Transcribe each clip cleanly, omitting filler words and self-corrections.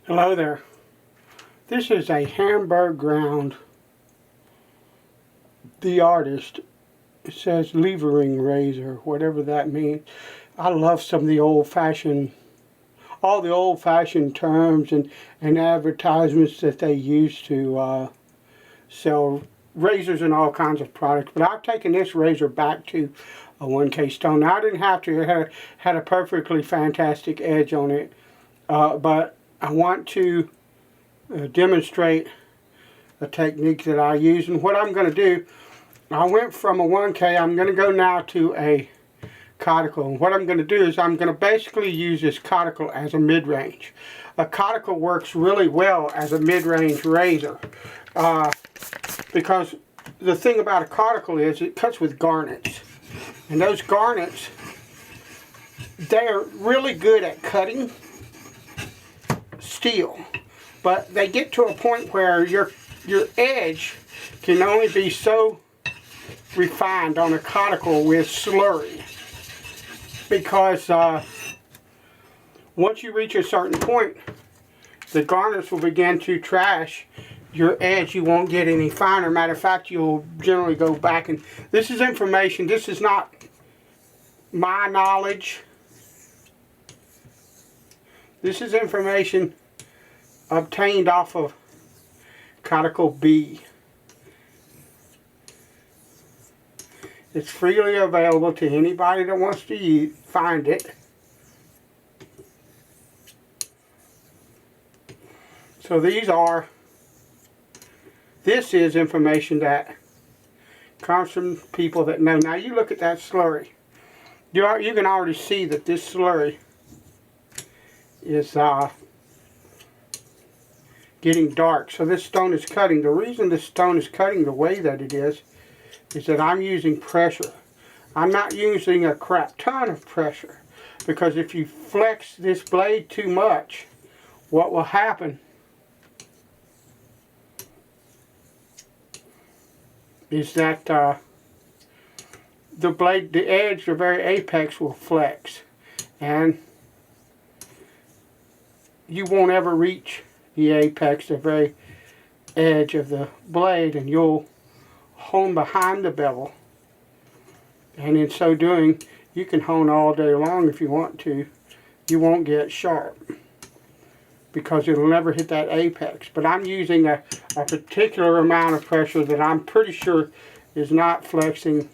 Hello there. This is a Hamburg ground. The artist, it says levering razor, whatever that means. I love some of the all the old-fashioned terms and advertisements that they use to sell razors and all kinds of products. But I've taken this razor back to a 1K stone. Now, I didn't have to. It had a perfectly fantastic edge on it. But I want to demonstrate a technique that I use. And what I'm going to do, I went from a 1K, I'm going to go now to a cuticle. And what I'm going to do is I'm going to basically use this cuticle as a mid-range. A cuticle works really well as a mid-range razor because the thing about a cuticle is it cuts with garnets. And those garnets, they're really good at cutting steel. But they get to a point where your edge can only be so refined on a cuticle with slurry. Because once you reach a certain point, the garnets will begin to trash your edge. You won't get any finer. Matter of fact, you'll generally go back. And this is information. This is not my knowledge. This is information obtained off of Cuticle B. It's freely available to anybody that wants to find it. So this is information that comes from people that know. Now you look at that slurry. You can already see that this slurry is getting dark. So this stone is cutting. The reason this stone is cutting the way that it is that I'm using pressure. I'm not using a crap ton of pressure, because if you flex this blade too much, what will happen is that the edge, the very apex will flex, and you won't ever reach the apex, the very edge of the blade, and you'll hone behind the bevel. And in so doing, you can hone all day long if you want to. You won't get sharp because it'll never hit that apex. But I'm using a particular amount of pressure that I'm pretty sure is not flexing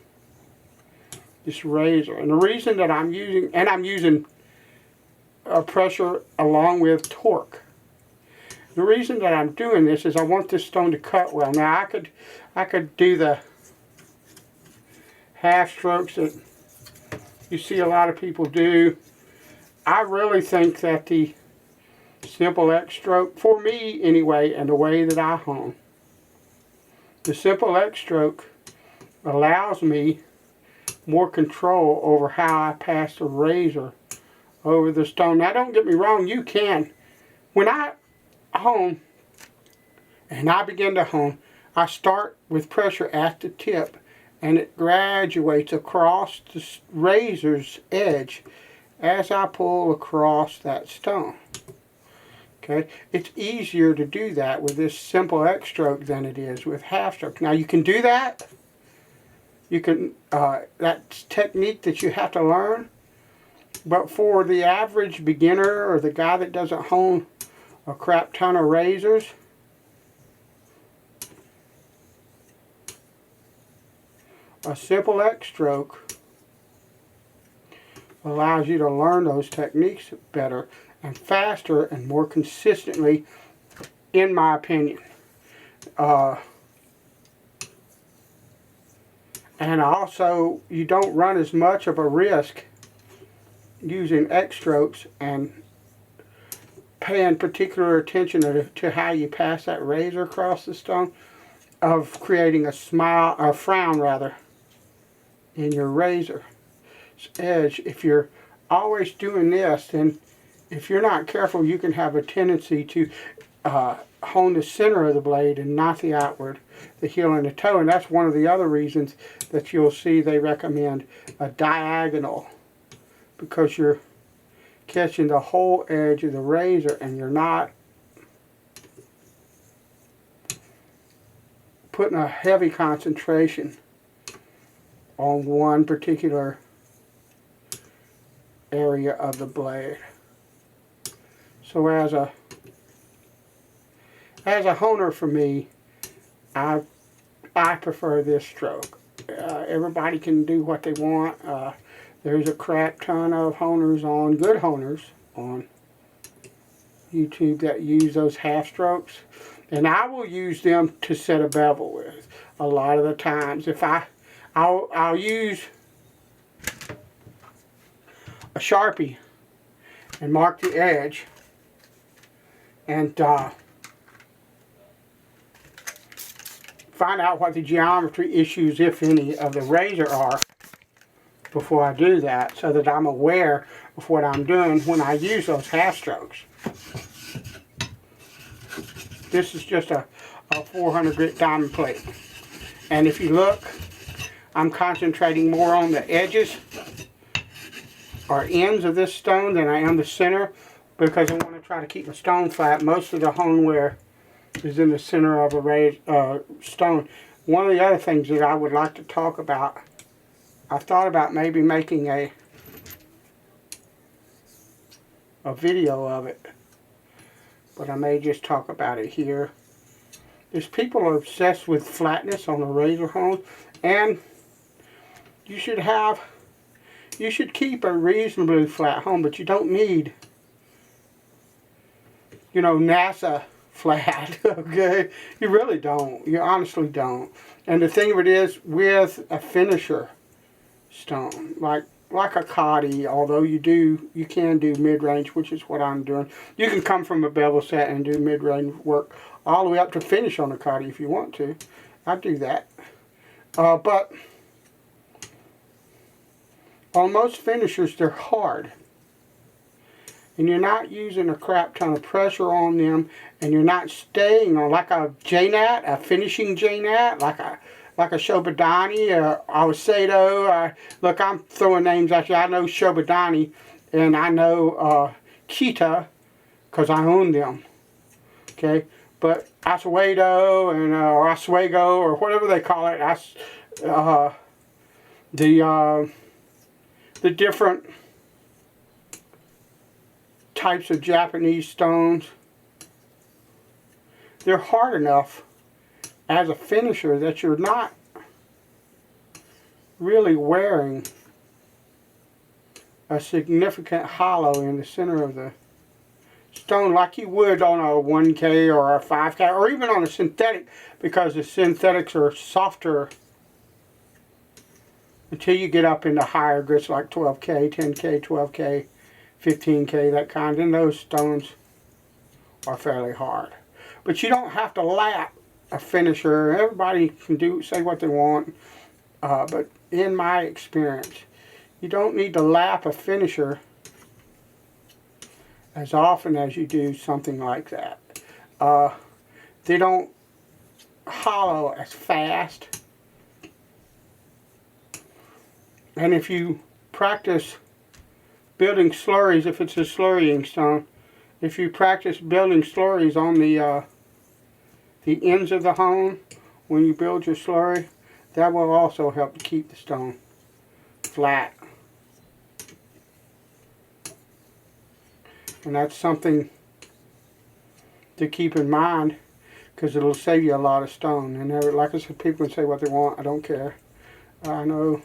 this razor. And the reason that I'm using pressure along with torque. The reason that I'm doing this is I want this stone to cut well. Now I could do the half strokes that you see a lot of people do. I really think that the simple X stroke, for me anyway, and the way that I hone, the simple X stroke allows me more control over how I pass the razor over the stone. Now don't get me wrong, you can. When I hone and I begin to hone, I start with pressure at the tip and it graduates across the razor's edge as I pull across that stone. Okay, it's easier to do that with this simple X stroke than it is with half stroke. Now you can do that. You can that's technique that you have to learn. But for the average beginner or the guy that doesn't hone a crap ton of razors, a simple X stroke allows you to learn those techniques better and faster and more consistently, in my opinion. And also, you don't run as much of a risk using X strokes and paying particular attention to how you pass that razor across the stone, of creating a frown rather, in your razor's edge. If you're always doing this, then if you're not careful, you can have a tendency to hone the center of the blade and not the outward, the heel and the toe. And that's one of the other reasons that you'll see they recommend a diagonal, because you're catching the whole edge of the razor and you're not putting a heavy concentration on one particular area of the blade. So as a honer, for me, I prefer this stroke. Everybody can do what they want. There's a crap ton of good honers on YouTube that use those half strokes, and I will use them to set a bevel with. A lot of the times, if I'll use a Sharpie and mark the edge, and find out what the geometry issues, if any, of the razor are before I do that, so that I'm aware of what I'm doing when I use those half strokes. This is just a 400 grit diamond plate, and if you look, I'm concentrating more on the edges or ends of this stone than I am the center, because I want to try to keep the stone flat. Most of the hone wear is in the center of a stone. One of the other things that I would like to talk about, I've thought about maybe making a video of it, but I may just talk about it here. There's people are obsessed with flatness on a razor hone, and you should keep a reasonably flat hone, but you don't need, you know, NASA flat, okay? You really don't. You honestly don't. And the thing of it is, with a finisher stone, like a Coti, although you can do mid-range, which is what I'm doing. You can come from a bevel set and do mid-range work all the way up to finish on a Coti if you want to. I do that. But on most finishers, they're hard. And you're not using a crap ton of pressure on them, and you're not staying on, like a J-nat, a finishing J-nat, like a Shobadani, or Awasato. Look, I'm throwing names at you. I know Shobadani, and I know Kita, because I own them. Okay? But Asueto and or Oswego, or whatever they call it, the different types of Japanese stones, they're hard enough as a finisher that you're not really wearing a significant hollow in the center of the stone like you would on a 1K or a 5K, or even on a synthetic, because the synthetics are softer until you get up into higher grits like 12K, 10K, 12K, 15K, that kind. And those stones are fairly hard. But you don't have to lap a finisher. Everybody can say what they want. But in my experience, you don't need to lap a finisher as often as you do something like that. They don't hollow as fast. And if you practice building slurries, if it's a slurrying stone, if you practice building slurries on the ends of the hone when you build your slurry, that will also help to keep the stone flat. And that's something to keep in mind, because it'll save you a lot of stone. And like I said, people can say what they want. I don't care. I know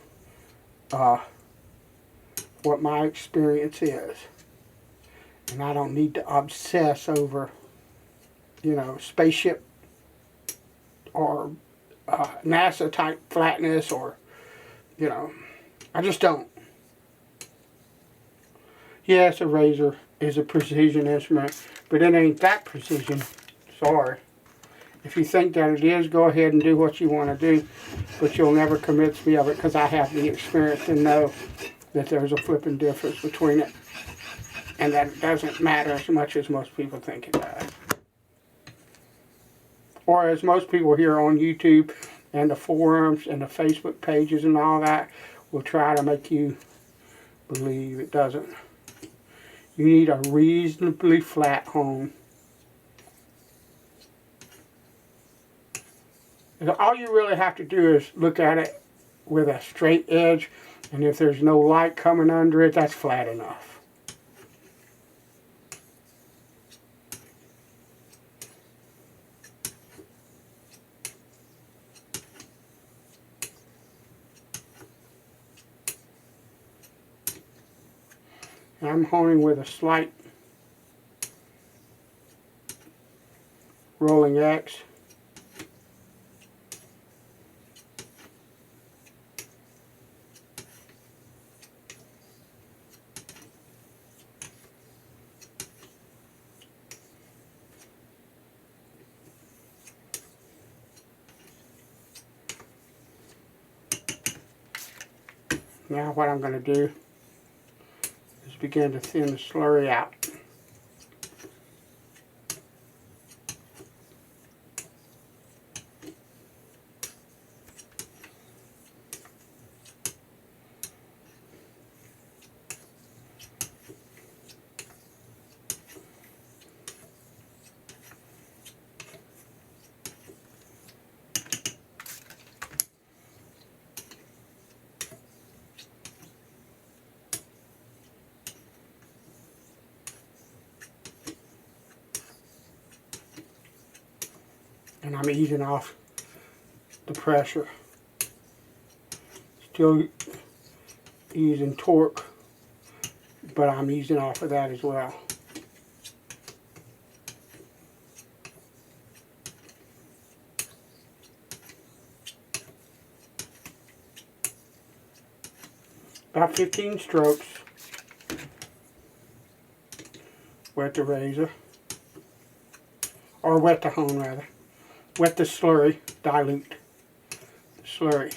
what my experience is, and I don't need to obsess over, you know, spaceship or NASA type flatness, or, you know, I just don't. Yes, a razor is a precision instrument, but it ain't that precision. Sorry. If you think that it is, go ahead and do what you want to do, but you'll never convince me of it, because I have the experience to know that there's a flipping difference between it, and that it doesn't matter as much as most people think it does. Or as most people here on YouTube and the forums and the Facebook pages and all that will try to make you believe it doesn't. You need a reasonably flat hone All you really have to do is look at it with a straight edge, and if there's no light coming under it, that's flat enough. And I'm honing with a slight rolling X. Now what I'm going to do is begin to thin the slurry out. And I'm easing off the pressure. Still using torque, but I'm easing off of that as well. About 15 strokes. Wet the razor, or wet the hone rather. Wet the slurry, dilute the slurry.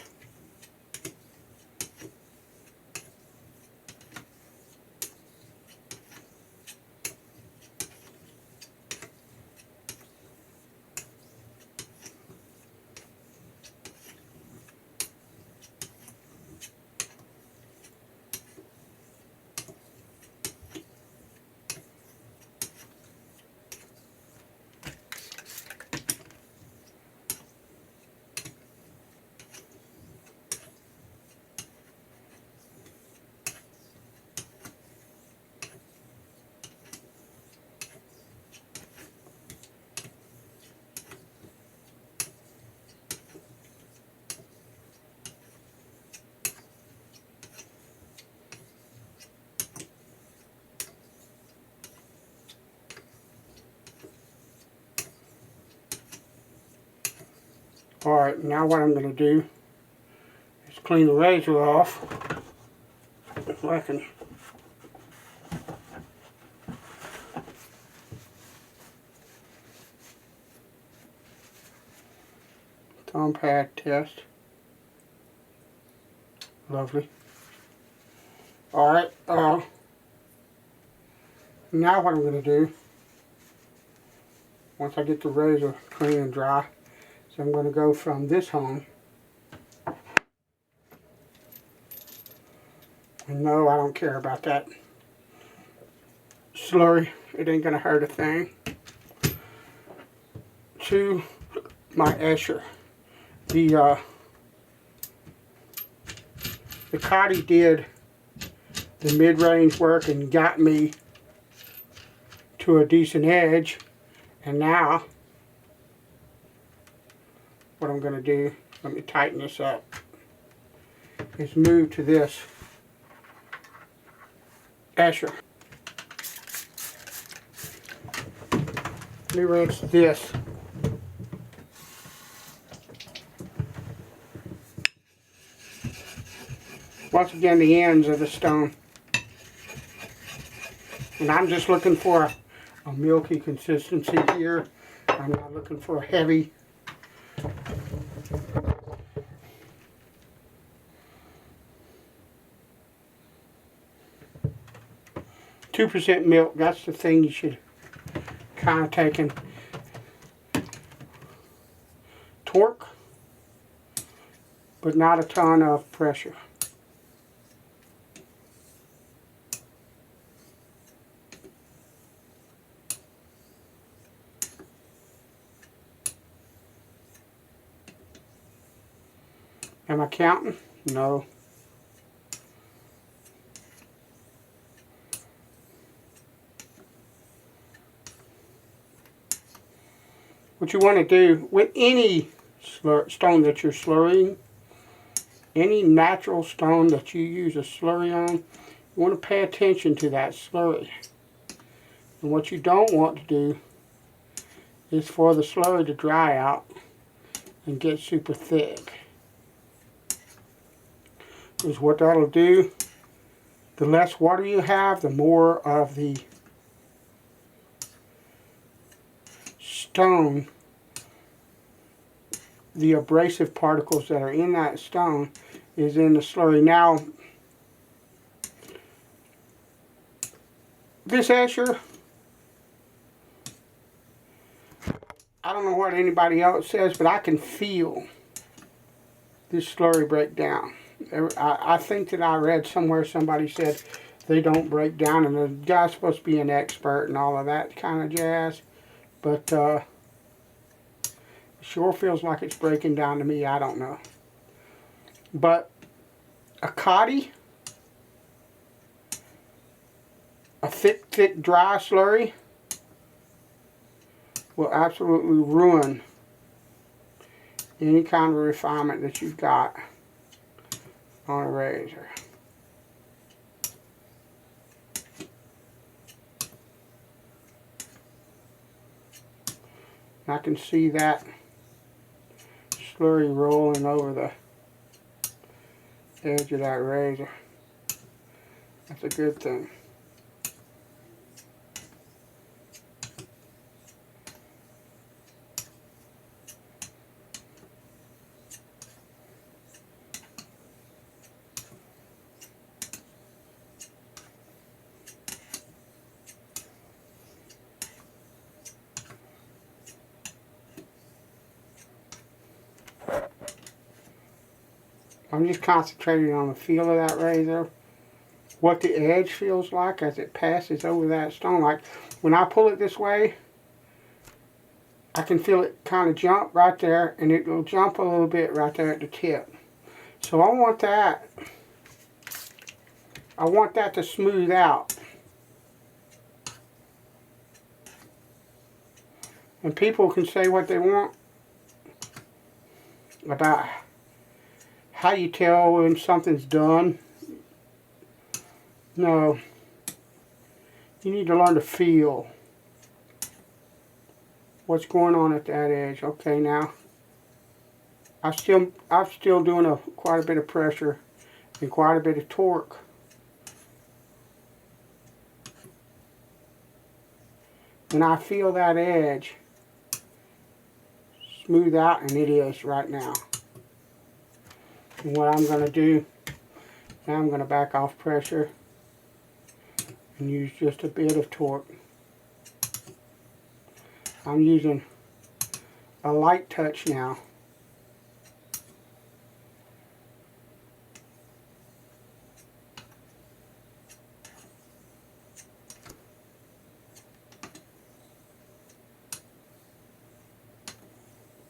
Alright, now what I'm going to do is clean the razor off. So I can thumb pad test. Lovely. Alright, now what I'm going to do, once I get the razor clean and dry, so I'm going to go from this hone. And no, I don't care about that slurry. It ain't going to hurt a thing. To my Escher. The Coti did the mid-range work and got me to a decent edge. And now what I'm going to do, let me tighten this up, is move to this Escher. Let me rinse this. Once again, the ends of the stone. And I'm just looking for a milky consistency here. I'm not looking for a heavy. 2% milk, that's the thing you should kind of take and torque, but not a ton of pressure. Am I counting? No. What you want to do with any stone that you're slurrying, any natural stone that you use a slurry on, you want to pay attention to that slurry. And what you don't want to do is for the slurry to dry out and get super thick. Because what that'll do, the less water you have, the more of the stone, the abrasive particles that are in that stone is in the slurry. Now, this Escher, I don't know what anybody else says, but I can feel this slurry break down. I think that I read somewhere somebody said they don't break down, and the guy's supposed to be an expert and all of that kind of jazz, but sure feels like it's breaking down to me. I don't know. But a Coti, a thick, dry slurry will absolutely ruin any kind of refinement that you've got on a razor. I can see that slurry rolling over the edge of that razor. That's a good thing. I'm just concentrating on the feel of that razor, what the edge feels like as it passes over that stone. Like when I pull it this way, I can feel it kind of jump right there, and it will jump a little bit right there at the tip. So I want that to smooth out. And people can say what they want about how you tell when something's done. No. You need to learn to feel what's going on at that edge. Okay, now I'm still doing quite a bit of pressure and quite a bit of torque. And I feel that edge smooth out, and it is right now. And what I'm going to do, now I'm going to back off pressure and use just a bit of torque. I'm using a light touch now.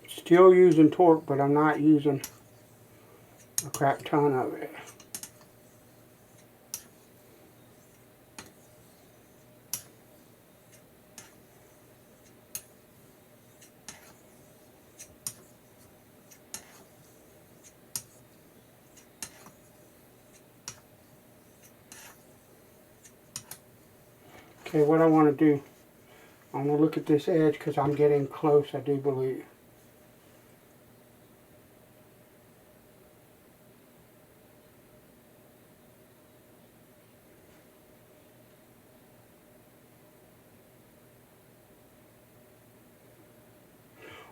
Still using torque, but I'm not using a crap ton of it. Okay, what I want to do, I'm going to look at this edge because I'm getting close, I do believe.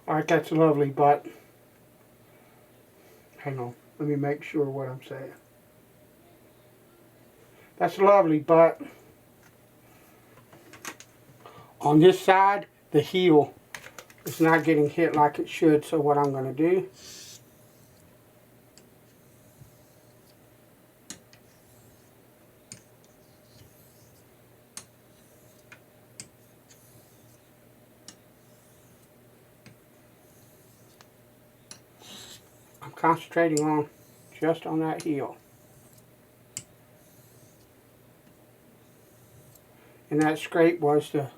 Alright, that's lovely, but hang on, let me make sure what I'm saying. That's lovely, but on this side, the heel is not getting hit like it should, so what I'm going to do, concentrating on just on that heel. And that scrape was the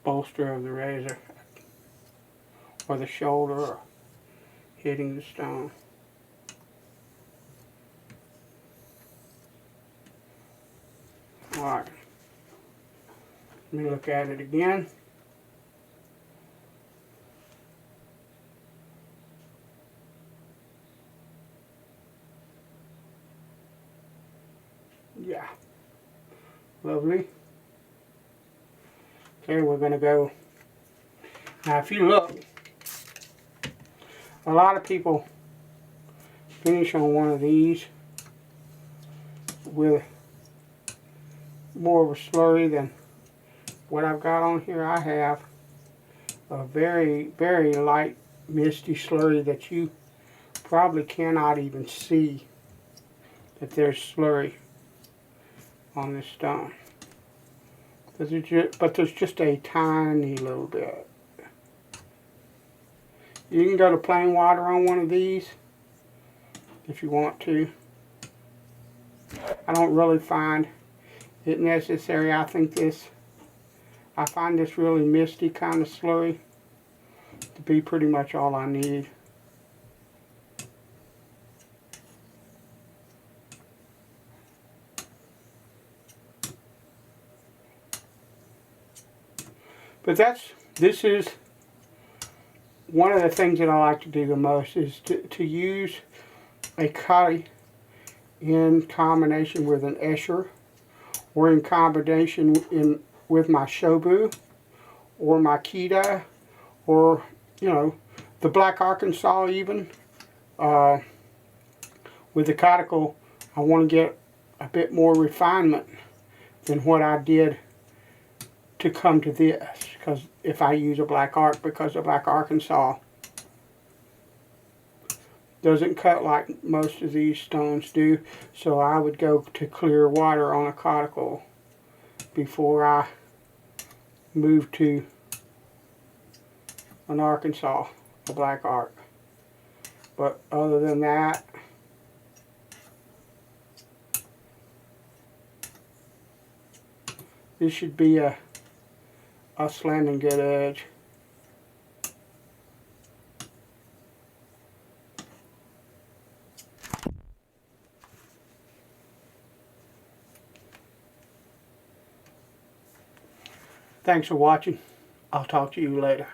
bolster of the razor, or the shoulder, or hitting the stone. Alright, let me look at it again. Yeah, lovely. Okay, we're going to go. Now if you look, a lot of people finish on one of these with more of a slurry than what I've got on here. I have a very, very light misty slurry that you probably cannot even see that there's slurry on this stone. But there's just a tiny little bit. You can go to plain water on one of these if you want to. I don't really find it necessary. I find this really misty kind of slurry to be pretty much all I need. But this is one of the things that I like to do the most, is to use a Coti in combination with an Escher, or in combination with my Shobu, or my Kita, or, you know, the Black Arkansas even. With the cuticle, I want to get a bit more refinement than what I did to come to this, because if I use a Black Ark, because the Black Arkansas doesn't cut like most of these stones do, so I would go to clear water on a cuticle before I move to an Arkansas, a Black Ark. But other than that, this should be a slamming good edge. Thanks for watching. I'll talk to you later.